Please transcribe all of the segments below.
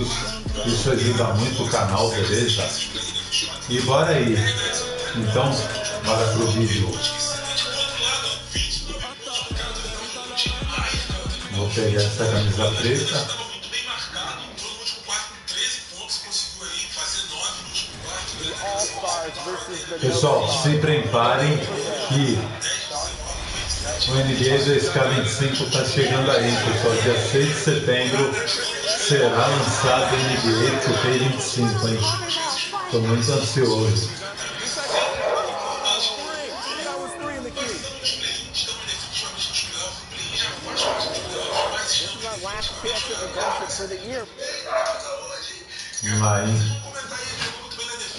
inscritos. Isso ajuda muito o canal, beleza? E bora aí. Então, bora pro vídeo. Vou pegar essa camisa preta. Pessoal, se preparem que o NBA 2K25 está chegando aí, pessoal. Dia 6 de setembro será lançado o NBA 2K25, hein? Estou muito ansioso. Vamos lá, hein?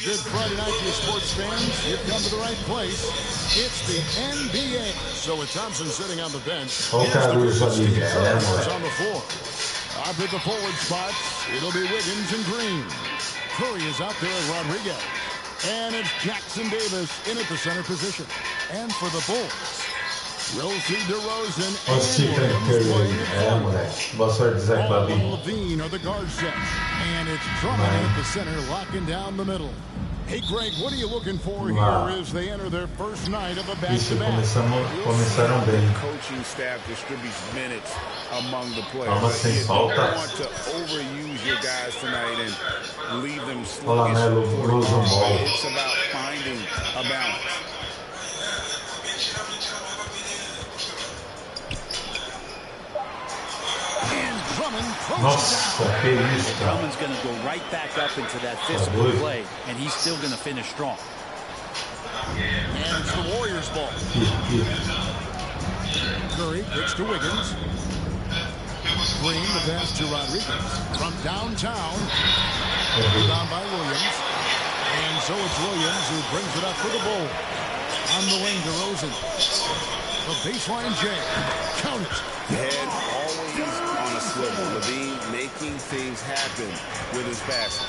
Good Friday night to you sports fans. You've come to the right place. It's the NBA. So with Thompson sitting on the bench, On the floor. Up at the forward spots, it'll be Wiggins and Green. Curry is out there at Rodriguez. And it's Jackson Davis in at the center position. And for the Bulls, we'll see DeRozan and Levine are the guard set. And it's Drummond at the center, locking down the middle. Hey, Greg, what are you looking for here as they enter their first night of a back-to-back? The coaching staff distributes minutes among the players. You don't want to overuse your guys tonight and leave them sluggish. It's about finding a balance. Nossa, que isso, cara. Drummond's going to go right back up into that physical play, and he's still going to finish strong. And it's the Warriors' ball. Curry kicks to Wiggins. Green, the pass to Rodriguez. From downtown. Down by Williams. And so it's Williams who brings it up for the Bulls. On the wing, DeRozan. The baseline jam. Count it. Head always on a swivel. Levine making things happen with his passing.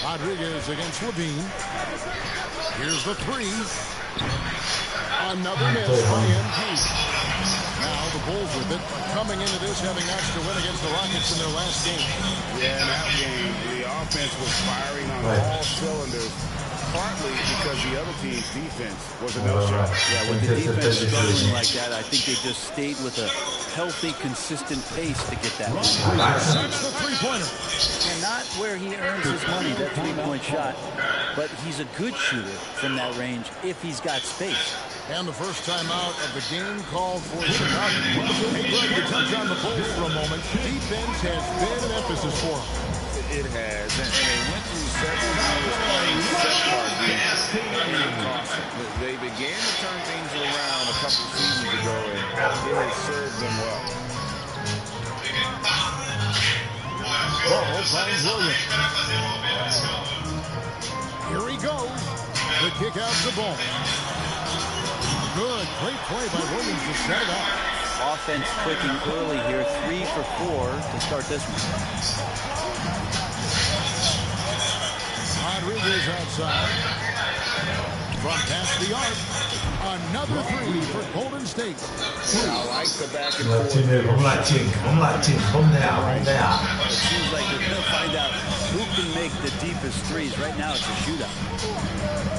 Rodriguez against Levine. Here's the three. Another miss by MP. Now the Bulls with it. Coming into this having notched a win against the Rockets in their last game. Yeah, in that game, the offense was firing on all cylinders. Partly because the other team's defense was a no-show. Yeah, with the defense struggling like that, I think they just stayed with a healthy, consistent pace to get that one. That's the three-pointer. And not where he earns his money, that three-point shot. But he's a good shooter from that range if he's got space. And the first time out of the game called for Chicago. Hey, Greg, to touch on the Bulls for a moment. Defense has been an emphasis for them. It has, and they went through several years playing set-part defense. They began to turn things around a couple seasons ago, and it has served them well. Ball finds Williams. Here he goes. The kick out to Ball. Good, great play by Williams to set it up. Offense clicking early here, 3 for 4 to start this one. Rodriguez outside. From past the arc. Another three for Golden State. I like the back and forth. Vamos lá, time. Vamos ganhar. It seems like they're going to find out who can make the deepest threes. Right now it's a shootout.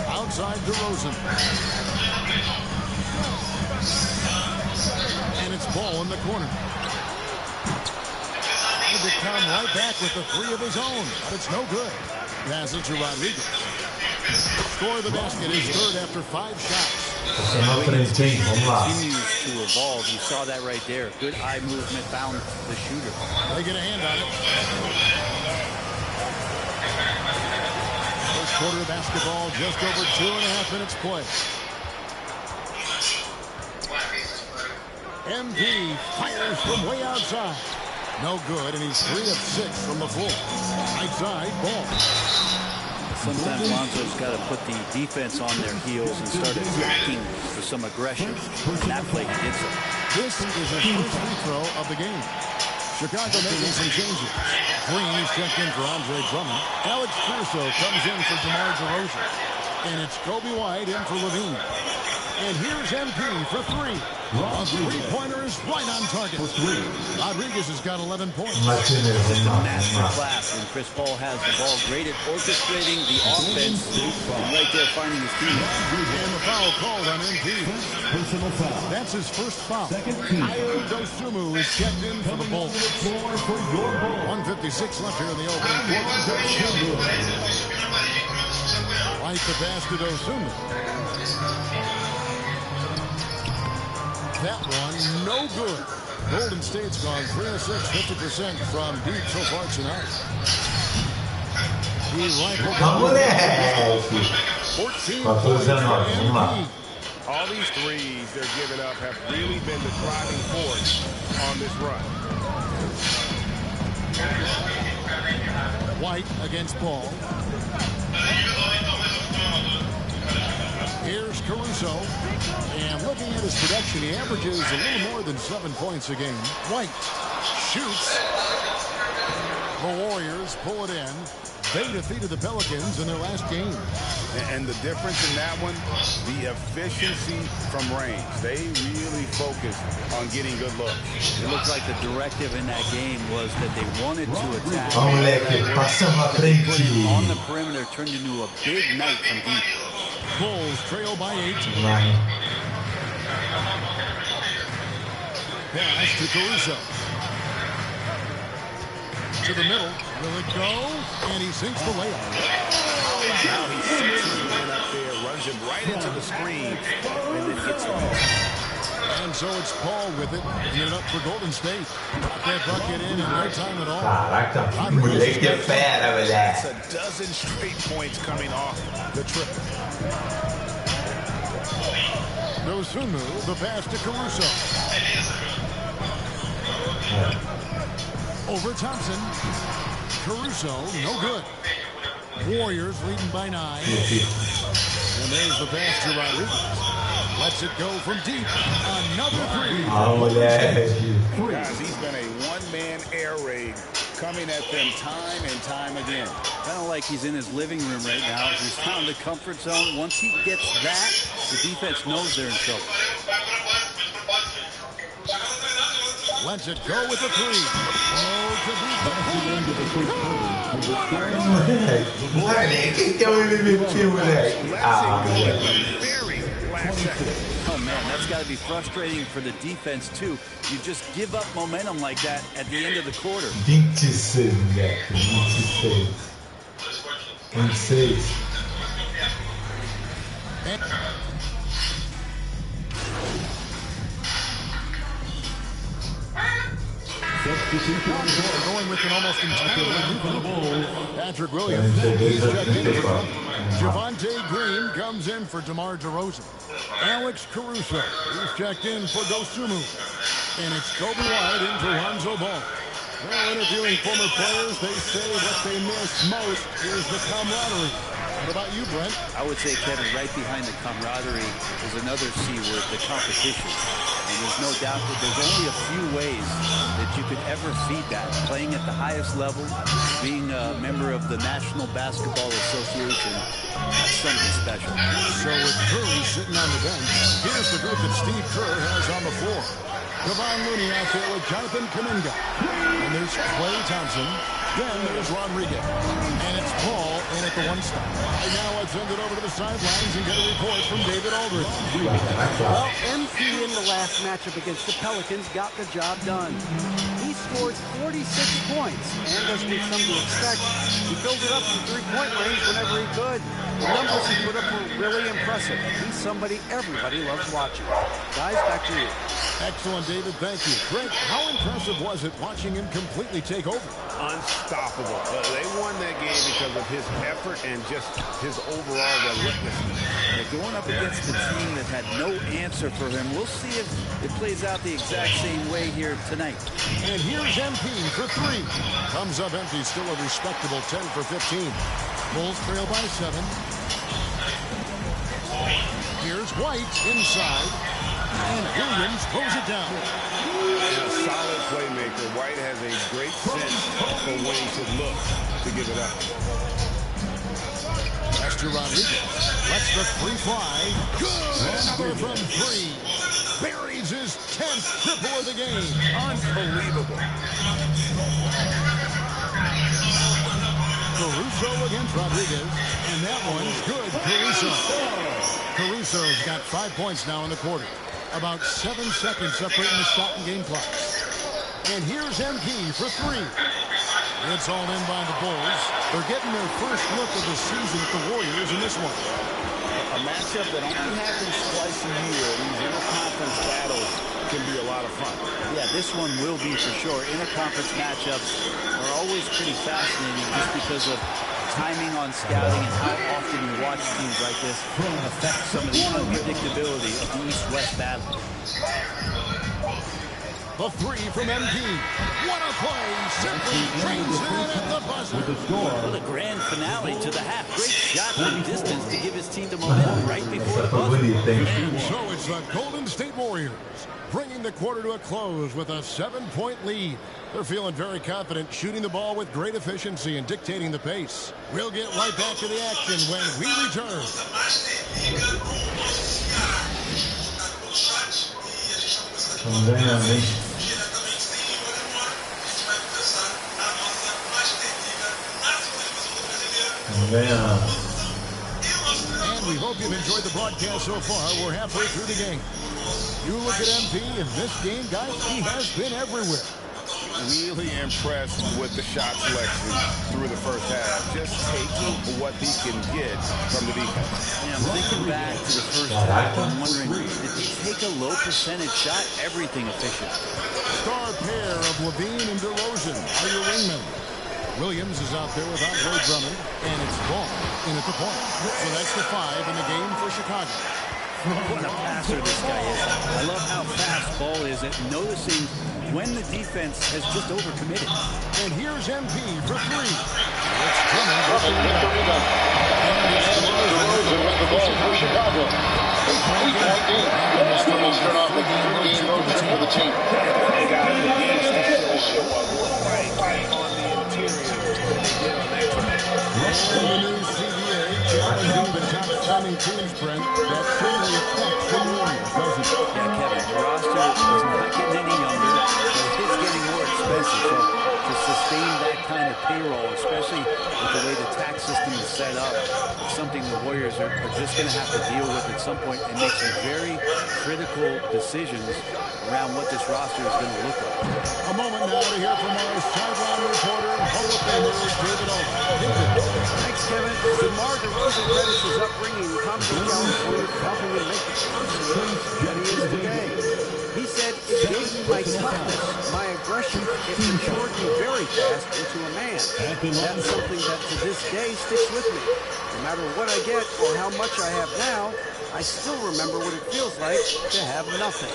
Outside DeRozan. And it's Ball in the corner. To come right back with the three of his own, but it's no good. Pass it to Rodriguez. Score the basket is third after 5 shots. Continues to evolve. You saw that right there. Good eye movement, found the shooter. They get a hand on it. First quarter of basketball, just over 2.5 minutes play. MD fires from way outside. No good, and he's 3 of 6 from the floor. Right side, Ball. Sometimes Lonzo's got to put the defense on their heels and start attacking with some aggression. And that play, he did so. This is his first free throw of the game. Chicago making some changes. Green is checked in for Andre Drummond. Alex Caruso comes in for DeMar DeRozan. And it's Kobe White in for Levine. And here's MP for three. A three-pointer is right on target. Rodriguez has got 11 points. It's just a master class when Chris Paul has the ball. Great at orchestrating the offense. And right there finding his teammates. And the foul called on MP. That's his first foul. Ayo Dosunmu is checked in for the Bulls. 1:56 left here in the opening quarter. White the pass to Dosunmu. That one, no good. Golden State's gone 3 of 6, 50% from deep so far tonight. He rifled All these threes they're giving up have really been the driving force on this run. White against Paul. Here's Caruso. And looking at his production, he averages a little more than 7 points a game. White shoots. The Warriors pull it in. They defeated the Pelicans in their last game. And the difference in that one, the efficiency from range. They really focused on getting good looks. It looks like the directive in that game was that they wanted to attack. On the perimeter turned into a big night from deep. Bulls trail by 8. Pass to Caruso. To the middle. Will it go? And he sinks the layup. Now he sits his man up there, runs him right into the screen, and then gets the ball. And so it's Paul with it. Get it up for Golden State. Got that bucket in no time at all. That's a dozen straight points coming off the triple. Dosunmu, the pass to Caruso. Over Thompson. Caruso, no good. Warriors leading by 9. And there's the pass to Rodriguez. Lets it go from deep. Another three. Guys, he's been a one-man air raid coming at them time and time again. Kind of like he's in his living room right now. He's found the comfort zone. Once he gets that, the defense knows they're in trouble. Lets it go with the three. Oh man, that's got to be frustrating for the defense too. You just give up momentum like that at the end of the quarter. 26, moleque. 26. 26. Going with an almost entirely new Bulls. Patrick Williams. Javonte Green comes in for DeMar DeRozan. Alex Caruso is checked in for Dosunmu. And it's Kobe White into Lonzo Ball. Well, interviewing former players, they say what they miss most is the camaraderie. What about you, Brent? I would say, Kevin, right behind the camaraderie is another C word, the competition. And there's no doubt that there's only a few ways that you could ever feed that. Playing at the highest level, being a member of the National Basketball Association, that's something special. So with Curry sitting on the bench, here's the group that Steve Kerr has on the floor. Kevon Looney out there with Jonathan Kuminga. And there's Klay Thompson. Then there's Rodriguez. And it's Paul in at the one spot. Right now, let's send it over to the sidelines and get a report from David Aldridge. Well, MP in the last matchup against the Pelicans got the job done. He scored 46 points. And as we've come to expect, he filled it up from three-point range whenever he could. The numbers he put up were really impressive. He's somebody everybody loves watching. Guys, back to you. Excellent, David. Thank you. Greg, how impressive was it watching him completely take over? Unstoppable. They won that game because of his effort and just his overall relentlessness. Going up against a team that had no answer for him. We'll see if it plays out the exact same way here tonight. And here's MP for three. Comes up empty, still a respectable 10 for 15. Bulls trail by 7. Here's White inside. And Williams throws it down. And a solid playmaker. White has a great sense for when he should look to give it up. That's to to Rodriguez. Lets the three fly. Good number from three. Buries his 10th triple of the game. Unbelievable. Caruso against Rodriguez, and that one's good. Caruso's got 5 points now in the quarter. About 7 seconds separating the shot and game clocks. And here's MP for three. It's all in by the Bulls. They're getting their first look of the season at the Warriors in this one. A matchup that only happens twice a year. These interconference battles can be a lot of fun. Yeah, this one will be for sure. Interconference matchups are always pretty fascinating just because of timing on scouting and how often you watch teams like this affect some of the unpredictability of the East-West battle. The three from MP. What a play! Simply trains it in at the buzzer. What a grand finale to the half. Great shot from distance to give his team the momentum right before the buzzer. And so it's the Golden State Warriors bringing the quarter to a close with a 7-point lead. They're feeling very confident, shooting the ball with great efficiency and dictating the pace. We'll get right back to the action when we return. And we hope you've enjoyed the broadcast so far. We're halfway through the game. You look at MP in this game, guys, he has been everywhere. Really impressed with the shot selection through the first half. Just taking what he can get from the defense. Yeah, I'm thinking back to the first half. I'm wondering, did he take a low percentage shot? Everything efficient. Star pair of Levine and DeRozan are your wingmen. Williams is out there with Andre Drummond, and it's Ball in at the point. So that's the 5 in the game for Chicago. What a passer this guy is. I love how fast Ball is at noticing when the defense has just overcommitted. And here's MP for three. It's Drummond with the rebound. And it's DeRozan with the ball for Chicago. 8-point game. And it's turn off the game for the team. They got it to show up right on the interior. And the new CBA challenging the top-selling teams, Brent. That certainly affects the Warriors, doesn't it? Yeah, Kevin, the roster is not getting any younger, but it's getting more expensive. So to sustain that kind of payroll, especially with the way the tax system is set up, it's something the Warriors are just going to have to deal with at some point and make some very critical decisions around what this roster is going to look like. A moment now to hear from our sideline reporter, Hall of Famer David Olin. Thanks, Kevin. DeMar DeRozan credits his upbringing in Compton, California, for helping him make the person that he is today. He said, it gave me my toughness, my aggression. It matured me very fast into a man. That's something that to this day sticks with me. No matter what I get or how much I have now, I still remember what it feels like to have nothing.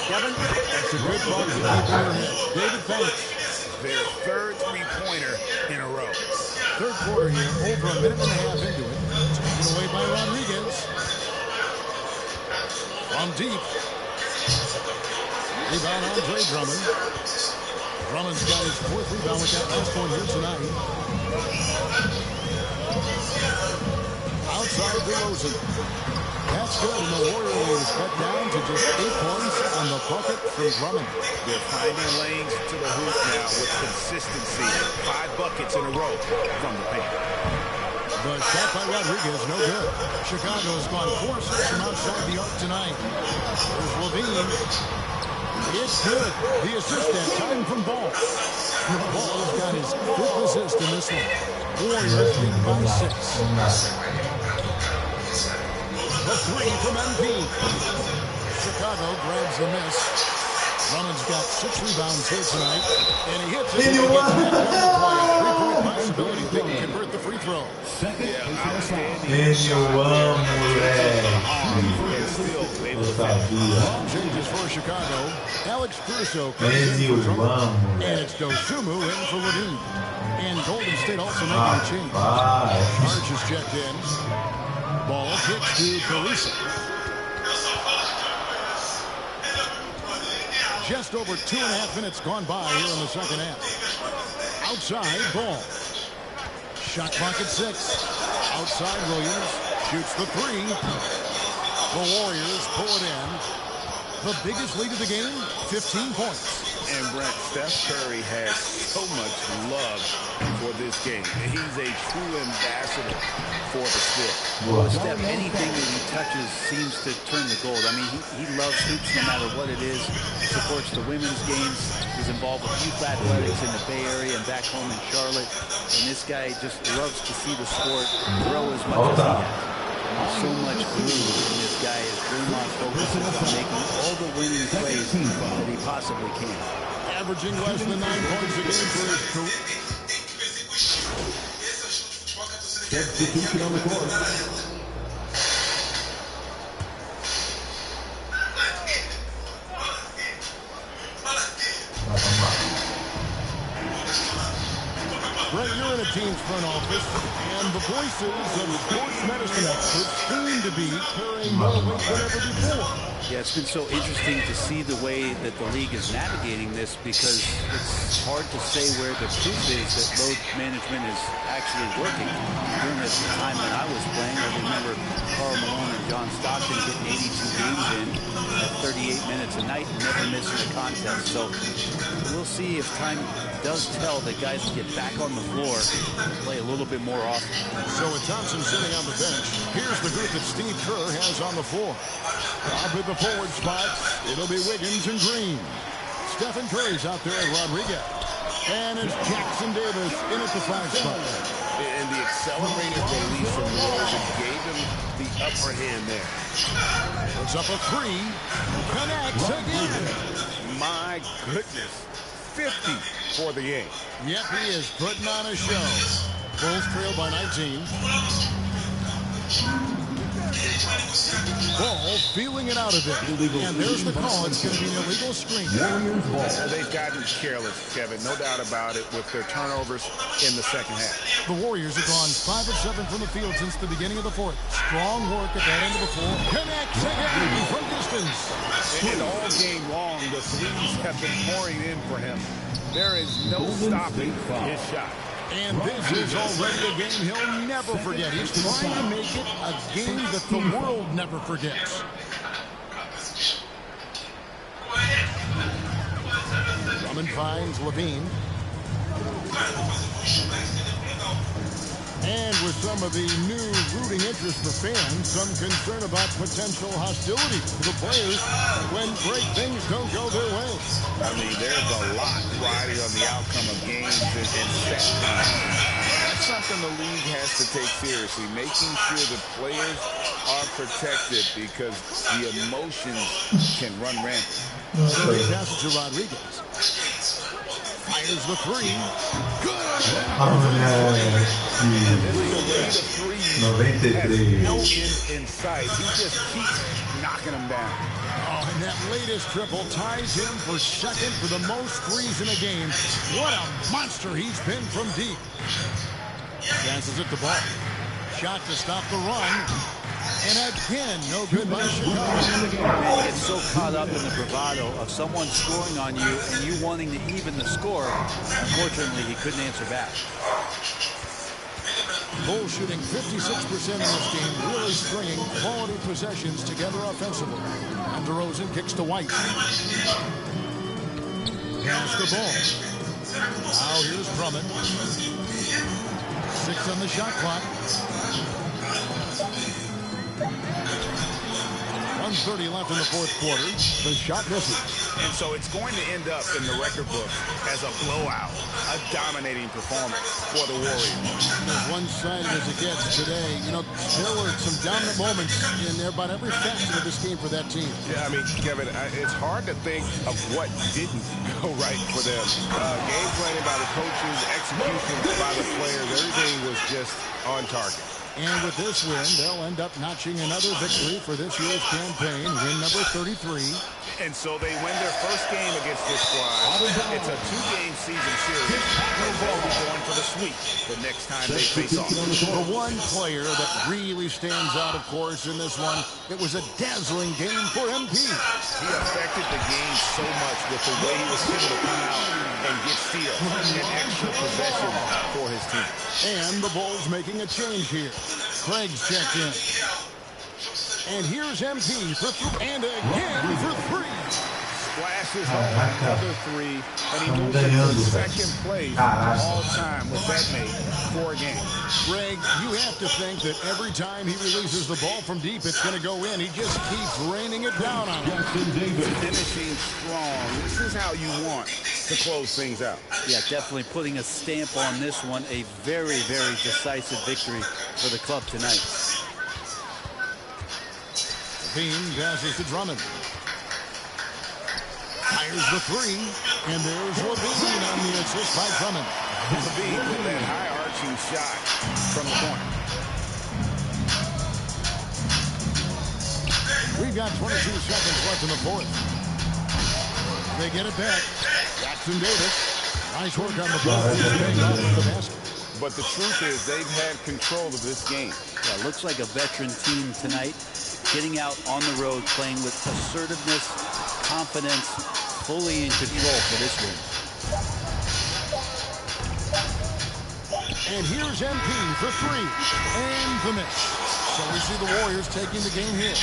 Kevin? That's a good ball to keep in your head. David, thanks. Their third three-pointer in a row. Third quarter here, over a minute and a half into it. Taken away by Rodriguez. From deep. Rebound Andre Drummond. Drummond's got his 4th rebound with that last one here tonight. Outside DeRozan. That's good, and the Warriors cut down to just 8 points on the bucket from Drummond. They're finding lanes to the hoop now with consistency. 5 buckets in a row from the paint. The shot by Rodriguez, no good. Chicago's gone 4-6 from outside the arc tonight. There's Levine. It's good. The assist that time from Ball. Ball's got his 5th assist in this one. Warriors lead by 6. The three from MP. Chicago grabs the miss. Drummond's got 6 rebounds here tonight, and he hits it. And he gets back on the play. 3-point possibility. They can convert the free throw. Ball changes for Chicago. Alex Caruso comes in for Drummond, and it's Dosunmu in for Levine. And Golden State also making a change. Arch is checked in. Ball kicks to Caruso. Just over 2.5 minutes gone by here in the second half. Outside, Ball. Shot clock at 6. Outside Williams shoots the three. The Warriors pull it in. The biggest lead of the game, 15 points. And Brent, Steph Curry has so much love for this game. He's a true ambassador for the sport. Well, Steph, anything that he touches seems to turn to gold. I mean, he loves hoops no matter what it is. Supports the women's games. He's involved with youth athletics in the Bay Area and back home in Charlotte. And this guy just loves to see the sport grow as much as he has. So much glue in this guy as Draymond focuses on making all the winning plays that he possibly can. Averaging less than 9 points a game for his career. Substitution on the court. Brett, you're in a team's front office, and the voices of sports medicine experts seem to be carrying more weight than ever before. Yeah, it's been so interesting to see the way that the league is navigating this, because it's hard to say where the proof is that load management is actually working. During the time that I was playing, I remember Karl Malone and John Stockton getting 82 games in at 38 minutes a night and never missing a contest. So we'll see if time does tell that guys will get back on the floor and play a little bit more often. So with Thompson sitting on the bench, here's the group that Steve Kerr has on the floor. Up at the forward spots, it'll be Wiggins and Green. Stephen Curry's out there at Rodriguez. And it's Jackson Davis in at the 5 spot. And the accelerated release from DeRozan gave him the upper hand there. Puts up a 3. Connects again. My goodness. 50 for the game. Yep, he is putting on a show. Bulls trail by 19. Ball feeling it out of it. And there's the call. It's going to be an illegal screen. They've gotten careless, Kevin. No doubt about it with their turnovers in the second half. The Warriors have gone 5 of 7 from the field since the beginning of the fourth. Strong work at that end of the floor. Connects again from distance. And all game long, the threes have been pouring in for him. There is no stopping his shot. And this is already a game he'll never forget. He's trying to make it a game that the world never forgets. Drummond finds Levine. And with some of the new rooting interest for fans, some concern about potential hostility to the players when great things don't go their way. I mean, there's a lot riding on the outcome of games and set. That's something the league has to take seriously, making sure the players are protected because the emotions can run rampant. Pass to Rodriguez. Fires the 3. Good. 93. No end in sight. He just keeps knocking them down. Oh, and that latest triple ties him for second for the most threes in a game. What a monster he's been from deep. Passes it to Ball. Shot to stop the run. And again, no good by Chicago. Man, you get so caught up in the bravado of someone scoring on you and you wanting to even the score. Unfortunately, he couldn't answer back. Bulls shooting 56% in this game, really stringing quality possessions together offensively. And DeRozan kicks to White. Pass the ball. Now here's Drummond. 6 on the shot clock. 1:30 left in the fourth quarter. The shot misses. And so it's going to end up in the record book as a blowout, a dominating performance for the Warriors. As one-sided as it gets today, you know, there were some dominant moments in there about every facet of this game for that team. Yeah, I mean, Kevin, it's hard to think of what didn't go right for them. Game planning by the coaches, execution by the players, everything was just on target. And with this win, they'll end up notching another victory for this year's campaign, win number 33. And so they win their first game against this squad. It's a 2-game season series. They'll be going for the sweep the next time they face off. The one player that really stands out, of course, in this one, it was a dazzling game for MP. He affected the game so much with the way he was able to come out and get steals and extra possession for his team. And the Bulls making a change here. Craig's checked in. And here's MP for three. And again for three. Splashes home another three, and he moves into second place all time with that mate for a game. Greg, you have to think that every time he releases the ball from deep, it's going to go in. He just keeps raining it down on him. Finishing strong. This is how you want to close things out. Yeah, definitely putting a stamp on this one. A very, very decisive victory for the club tonight. Bean passes to Drummond. Fires the three, and there's Levine on the assist by Drummond. Levine with that high-arching shot from the corner. We've got 22 seconds left in the fourth. They get it back. Jackson Davis. Nice work on the ball. The basket. But the truth is they've had control of this game. Yeah, looks like a veteran team tonight. Getting out on the road, playing with assertiveness, confidence, fully in control for this win. And here's MP for three. And the miss. So we see the Warriors taking the game here.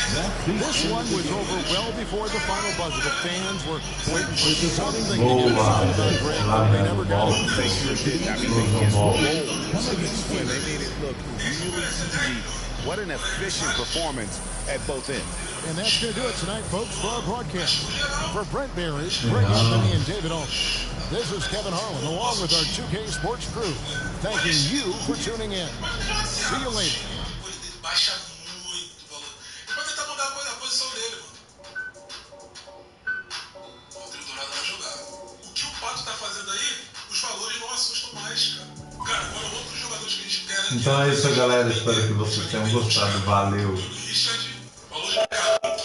This one was over well before the final buzzer. The fans were waiting for something to get something done, Greg, but they never got it. They sure did. I mean, they just rolled. They made it look really easy. What an efficient performance at both ends. And that's going to do it tonight, folks, for our broadcast. For Brent Berry, Greg Anthony, and David Olson, this is Kevin Harlan, along with our 2K Sports crew, thanking you for tuning in. See you later. Então é isso, galera. Espero que vocês tenham gostado. Valeu!